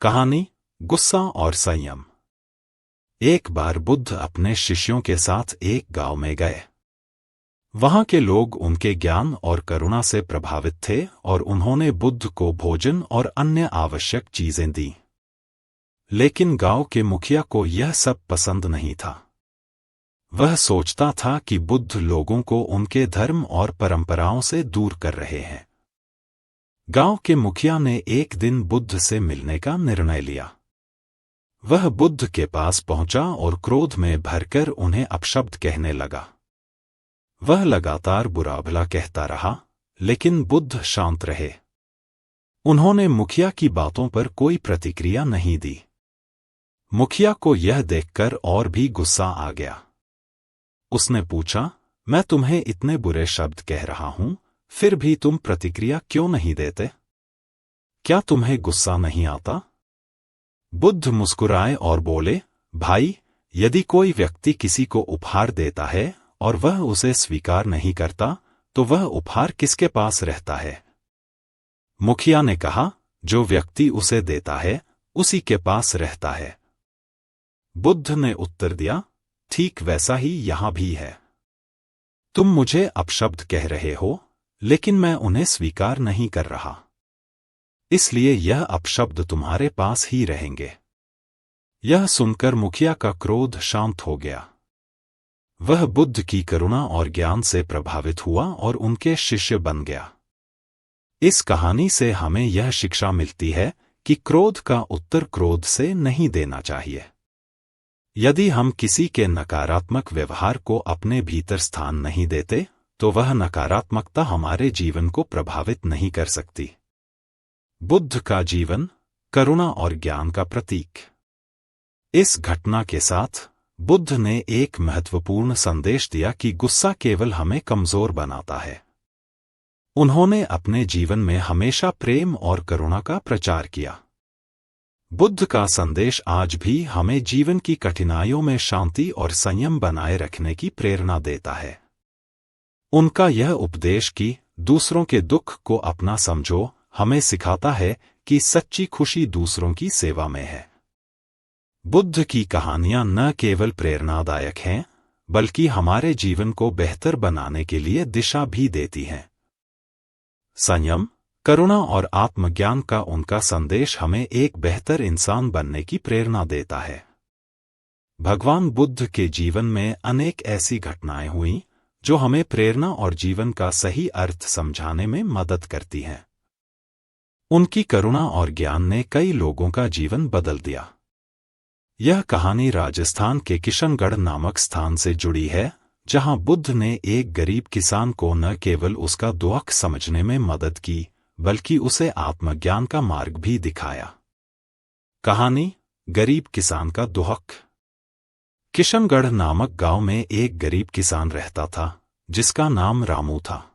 कहानी गुस्सा और संयम। एक बार बुद्ध अपने शिष्यों के साथ एक गांव में गए। वहां के लोग उनके ज्ञान और करुणा से प्रभावित थे और उन्होंने बुद्ध को भोजन और अन्य आवश्यक चीजें दी। लेकिन गांव के मुखिया को यह सब पसंद नहीं था। वह सोचता था कि बुद्ध लोगों को उनके धर्म और परंपराओं से दूर कर रहे हैं। गांव के मुखिया ने एक दिन बुद्ध से मिलने का निर्णय लिया। वह बुद्ध के पास पहुंचा और क्रोध में भरकर उन्हें अपशब्द कहने लगा। वह लगातार बुरा भला कहता रहा, लेकिन बुद्ध शांत रहे। उन्होंने मुखिया की बातों पर कोई प्रतिक्रिया नहीं दी। मुखिया को यह देखकर और भी गुस्सा आ गया। उसने पूछा, मैं तुम्हें इतने बुरे शब्द कह रहा हूं, फिर भी तुम प्रतिक्रिया क्यों नहीं देते? क्या तुम्हें गुस्सा नहीं आता? बुद्ध मुस्कुराए और बोले, भाई, यदि कोई व्यक्ति किसी को उपहार देता है और वह उसे स्वीकार नहीं करता, तो वह उपहार किसके पास रहता है? मुखिया ने कहा, जो व्यक्ति उसे देता है, उसी के पास रहता है। बुद्ध ने उत्तर दिया, ठीक वैसा ही यहां भी है। तुम मुझे अपशब्द कह रहे हो, लेकिन मैं उन्हें स्वीकार नहीं कर रहा। इसलिए यह अपशब्द तुम्हारे पास ही रहेंगे। यह सुनकर मुखिया का क्रोध शांत हो गया। वह बुद्ध की करुणा और ज्ञान से प्रभावित हुआ और उनके शिष्य बन गया। इस कहानी से हमें यह शिक्षा मिलती है कि क्रोध का उत्तर क्रोध से नहीं देना चाहिए। यदि हम किसी के नकारात्मक व्यवहार को अपने भीतर स्थान नहीं देते, तो वह नकारात्मकता हमारे जीवन को प्रभावित नहीं कर सकती। बुद्ध का जीवन करुणा और ज्ञान का प्रतीक। इस घटना के साथ बुद्ध ने एक महत्वपूर्ण संदेश दिया कि गुस्सा केवल हमें कमजोर बनाता है। उन्होंने अपने जीवन में हमेशा प्रेम और करुणा का प्रचार किया। बुद्ध का संदेश आज भी हमें जीवन की कठिनाइयों में शांति और संयम बनाए रखने की प्रेरणा देता है। उनका यह उपदेश कि दूसरों के दुख को अपना समझो हमें सिखाता है कि सच्ची खुशी दूसरों की सेवा में है। बुद्ध की कहानियां न केवल प्रेरणादायक हैं, बल्कि हमारे जीवन को बेहतर बनाने के लिए दिशा भी देती हैं। संयम, करुणा और आत्मज्ञान का उनका संदेश हमें एक बेहतर इंसान बनने की प्रेरणा देता है। भगवान बुद्ध के जीवन में अनेक ऐसी घटनाएं हुईं जो हमें प्रेरणा और जीवन का सही अर्थ समझाने में मदद करती हैं। उनकी करुणा और ज्ञान ने कई लोगों का जीवन बदल दिया। यह कहानी राजस्थान के किशनगढ़ नामक स्थान से जुड़ी है, जहां बुद्ध ने एक गरीब किसान को न केवल उसका दुख समझने में मदद की, बल्कि उसे आत्मज्ञान का मार्ग भी दिखाया। कहानी गरीब किसान का दुख। किशनगढ़ नामक गांव में एक गरीब किसान रहता था, जिसका नाम रामू था।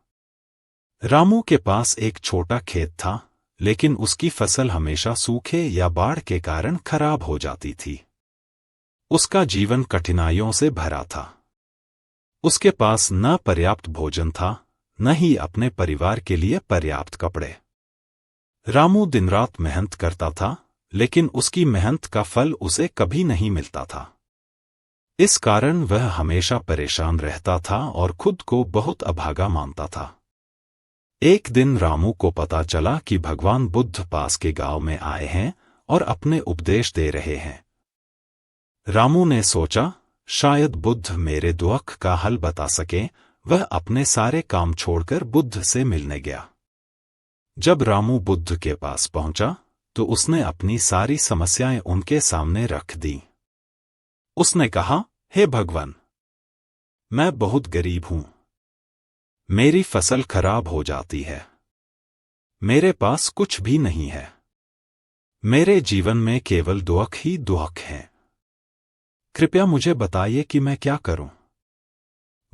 रामू के पास एक छोटा खेत था, लेकिन उसकी फसल हमेशा सूखे या बाढ़ के कारण खराब हो जाती थी। उसका जीवन कठिनाइयों से भरा था। उसके पास न पर्याप्त भोजन था, न ही अपने परिवार के लिए पर्याप्त कपड़े। रामू दिन रात मेहनत करता था, लेकिन उसकी मेहनत का फल उसे कभी नहीं मिलता था। इस कारण वह हमेशा परेशान रहता था और खुद को बहुत अभागा मानता था। एक दिन रामू को पता चला कि भगवान बुद्ध पास के गांव में आए हैं और अपने उपदेश दे रहे हैं। रामू ने सोचा, शायद बुद्ध मेरे दुख का हल बता सकें। वह अपने सारे काम छोड़कर बुद्ध से मिलने गया। जब रामू बुद्ध के पास पहुंचा, तो उसने अपनी सारी समस्याएं उनके सामने रख दी। उसने कहा, हे भगवान, मैं बहुत गरीब हूं। मेरी फसल खराब हो जाती है। मेरे पास कुछ भी नहीं है। मेरे जीवन में केवल दुख ही दुख है। कृपया मुझे बताइए कि मैं क्या करूं?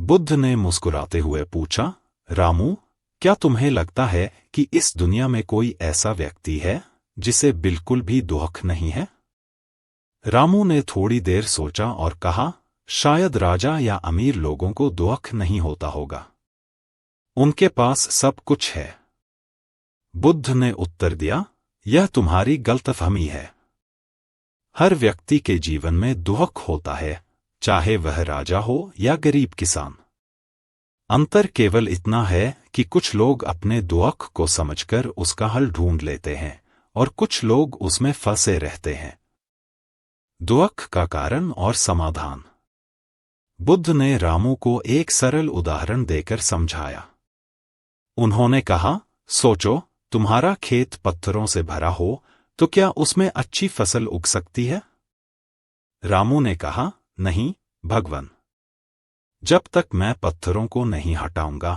बुद्ध ने मुस्कुराते हुए पूछा, रामू, क्या तुम्हें लगता है कि इस दुनिया में कोई ऐसा व्यक्ति है जिसे बिल्कुल भी दुख नहीं है? रामू ने थोड़ी देर सोचा और कहा, शायद राजा या अमीर लोगों को दुख नहीं होता होगा। उनके पास सब कुछ है। बुद्ध ने उत्तर दिया, यह तुम्हारी गलतफहमी है। हर व्यक्ति के जीवन में दुख होता है, चाहे वह राजा हो या गरीब किसान। अंतर केवल इतना है कि कुछ लोग अपने दुख को समझकर उसका हल ढूंढ लेते हैं और कुछ लोग उसमें फंसे रहते हैं। दुख का कारण और समाधान। बुद्ध ने रामू को एक सरल उदाहरण देकर समझाया। उन्होंने कहा, सोचो, तुम्हारा खेत पत्थरों से भरा हो तो क्या उसमें अच्छी फसल उग सकती है? रामू ने कहा, नहीं भगवान, जब तक मैं पत्थरों को नहीं हटाऊंगा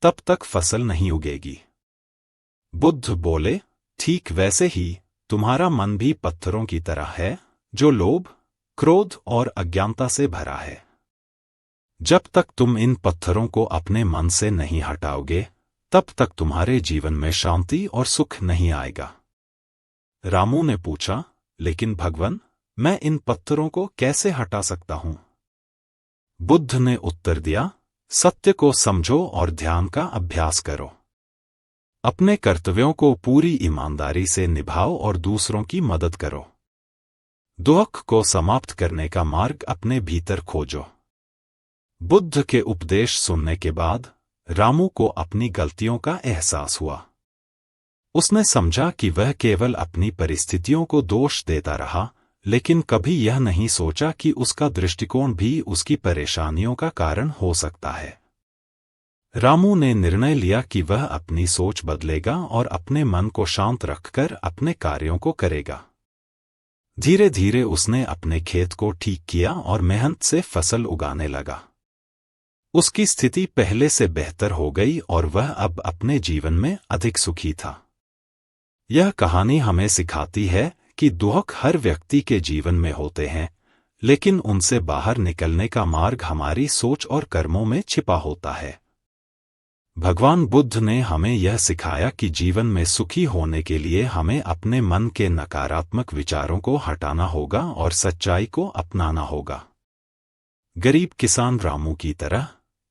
तब तक फसल नहीं उगेगी। बुद्ध बोले, ठीक वैसे ही तुम्हारा मन भी पत्थरों की तरह है, जो लोभ, क्रोध और अज्ञानता से भरा है। जब तक तुम इन पत्थरों को अपने मन से नहीं हटाओगे तब तक तुम्हारे जीवन में शांति और सुख नहीं आएगा। रामू ने पूछा, लेकिन भगवान, मैं इन पत्थरों को कैसे हटा सकता हूं? बुद्ध ने उत्तर दिया, सत्य को समझो और ध्यान का अभ्यास करो। अपने कर्तव्यों को पूरी ईमानदारी से निभाओ और दूसरों की मदद करो। दुख को समाप्त करने का मार्ग अपने भीतर खोजो। बुद्ध के उपदेश सुनने के बाद रामू को अपनी गलतियों का एहसास हुआ। उसने समझा कि वह केवल अपनी परिस्थितियों को दोष देता रहा, लेकिन कभी यह नहीं सोचा कि उसका दृष्टिकोण भी उसकी परेशानियों का कारण हो सकता है। रामू ने निर्णय लिया कि वह अपनी सोच बदलेगा और अपने मन को शांत रखकर अपने कार्यों को करेगा। धीरे धीरे उसने अपने खेत को ठीक किया और मेहनत से फसल उगाने लगा। उसकी स्थिति पहले से बेहतर हो गई और वह अब अपने जीवन में अधिक सुखी था। यह कहानी हमें सिखाती है कि दुख हर व्यक्ति के जीवन में होते हैं, लेकिन उनसे बाहर निकलने का मार्ग हमारी सोच और कर्मों में छिपा होता है। भगवान बुद्ध ने हमें यह सिखाया कि जीवन में सुखी होने के लिए हमें अपने मन के नकारात्मक विचारों को हटाना होगा और सच्चाई को अपनाना होगा। गरीब किसान रामू की तरह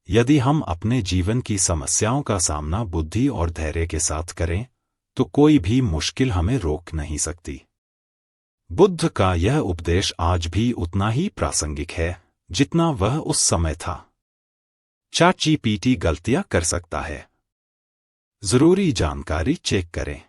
यदि हम अपने जीवन की समस्याओं का सामना बुद्धि और धैर्य के साथ करें तो कोई भी मुश्किल हमें रोक नहीं सकती। बुद्ध का यह उपदेश आज भी उतना ही प्रासंगिक है जितना वह उस समय था। ChatGPT गलतियां कर सकता है। जरूरी जानकारी चेक करें।